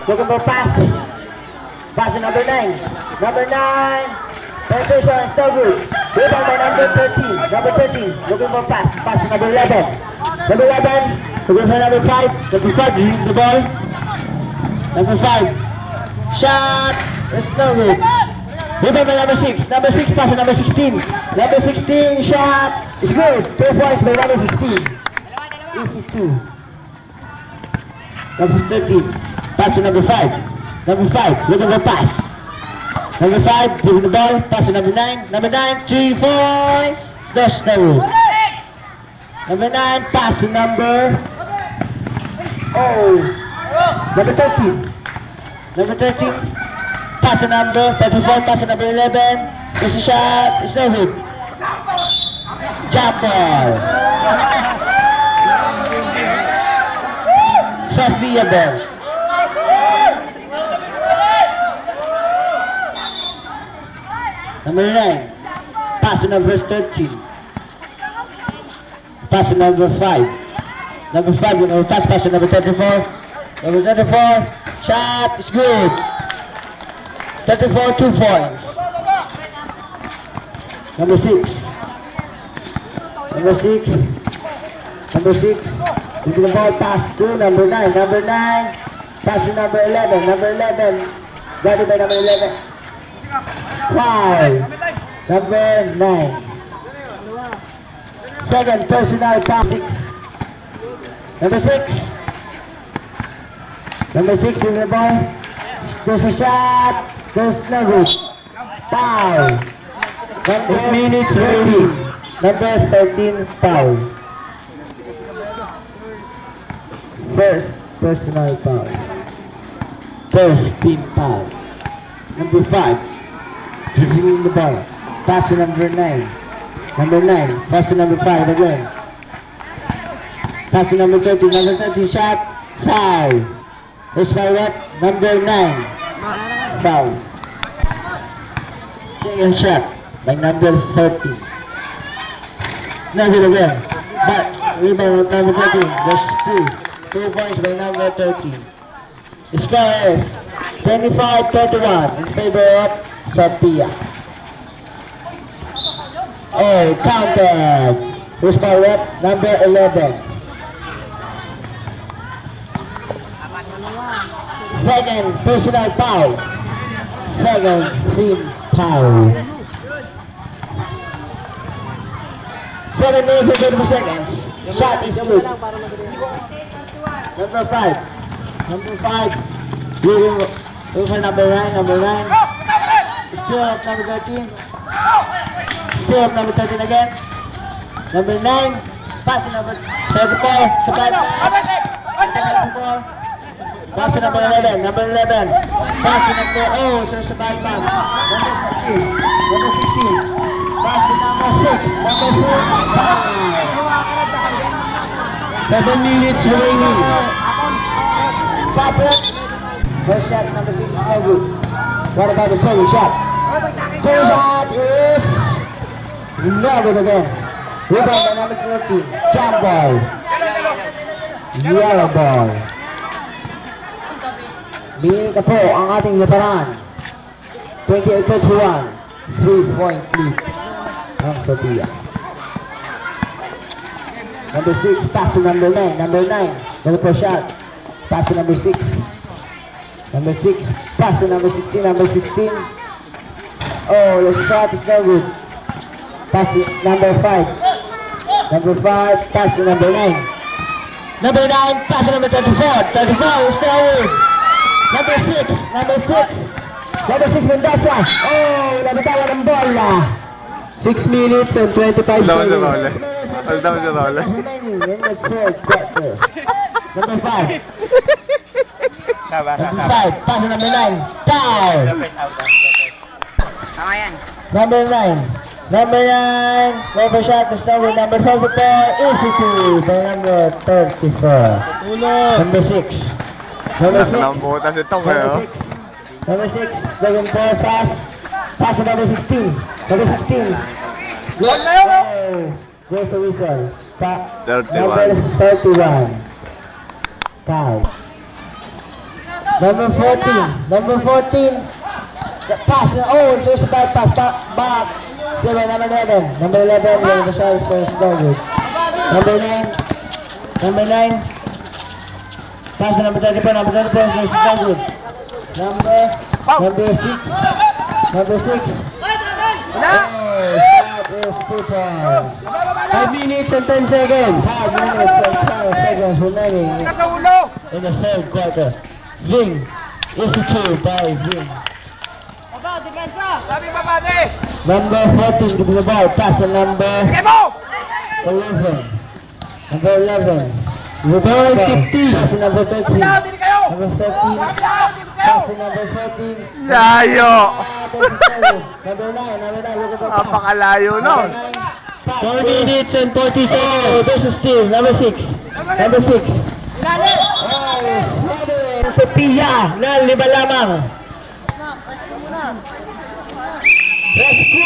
looking for pass. Pass to number 9. Number 9. Penetration, it's no good. Rebound by number 13. Number 13, looking for pass. Pass to number 11. Number 11, looking for number 5. Number 5, using the ball. Number 5. Shot, it's no good. Rebound by number 6. Number 6, pass to number 16. Number 16, shot, it's good. 2 points by number 16. Easy 2. Number 13, pass to number 5. Number 5, looking for pass. Number 5, giving the ball, pass to number 9. Number 9, 3 points. Slash no. Number 9, pass to number... Number 13. Number 13, pass to number 34, pass to number 11. There's a shot, it's no good. Jump ball. Sophia ball. Number 9, pass to number 13. Pass to number 5. Number 5, you know, pass to number 34. Number 34, shot is good. 34, 2 points. Number 6. Number 6. Number 6. Into the ball, pass to number 9. Number 9, pass to number 11. Number 11, guarded by number 11. Foul. Number 9. Second personal pass. 6. Number 6. Number 6 in the ball. There's a shot. There's no good. Foul. 8 minutes remaining. Number 13 foul. First personal foul. First team foul. Number 5. Dribbling the ball. Pass to number 9. Number 9. Pass to number 5 again. Pass to number 13. Number 13 shot. Foul. This foul what? Number 9. Foul. Second shot by number 13. Now good again. But rebound with number 13. There's 2 points by number 13. The score is 25-31 in favor of Sophia. Counted. Who's foul rep? Number 11. Second personal foul. Second team foul. 7 minutes and 34 seconds. Shot is good. Number 5. Number 5. Giving over number 9. Number 9. Still up number 13. Still up number 13 again. Number 9. Pass to number 34. Sabay. Pass to number 11. Number 11. Pass to number... so sabay pass. Number 16. Number 16. Pass to number 6. Number 6. 7 minutes remaining. Stop it. First shot, number 6 is no good. What about the second shot? Second shot is no good again. Rebound by number 13. Jump ball. Yellow ball. Minita po ang ating naparaan. 28-31. 3-point lead ang Sophia. Number 6, pass to number 9. Number 9, look for shot. Pass to number 6. Number 6, pass to number 16. Number 16. The shot is no good. Pass to number 5. Number 5, pass to number 9. Number 9, pass to number 34. 34 is no good. Number 6. Number 6. Number 6, Mendoza. Nabitawan ng bola. 6 minutes and 25 seconds. Hold down the roller. Remaining in the third quarter. Number 5. Number 5, pass to number 9. Foul. Number 9. Number 9. Number shot is over. Number 34. Easy to by number 34. Number 6. Number 6. Nambutas ito kayo. Number 6. Second pass. Pass to number 16. Number 16. There's a whistle. 31. Number 31. Foul. Number 14. Number 14. The pass. Oh, there's a bad pass. Back. Number 11. Number 11. The shot is good. Number 9. Number 9. Pass to number 34. Number 34. There's a good. Number 6. Number 6. Oh, shot is 2 points. 5 minutes and 10 seconds. 5 minutes and 10 seconds remaining in the third quarter. Ving is achieved by Ving. Number 14 gives the ball. Pass to number 11. Number 11. The ball 15. Pass to number 13. Number 13. Pass to number 14. Layo! Number 9. Number 9. Look at the pass. Napakalayo nun. 4 minutes and 40 seconds. This is still number 6. Number 6. Sophia na 5 lamang. Rescue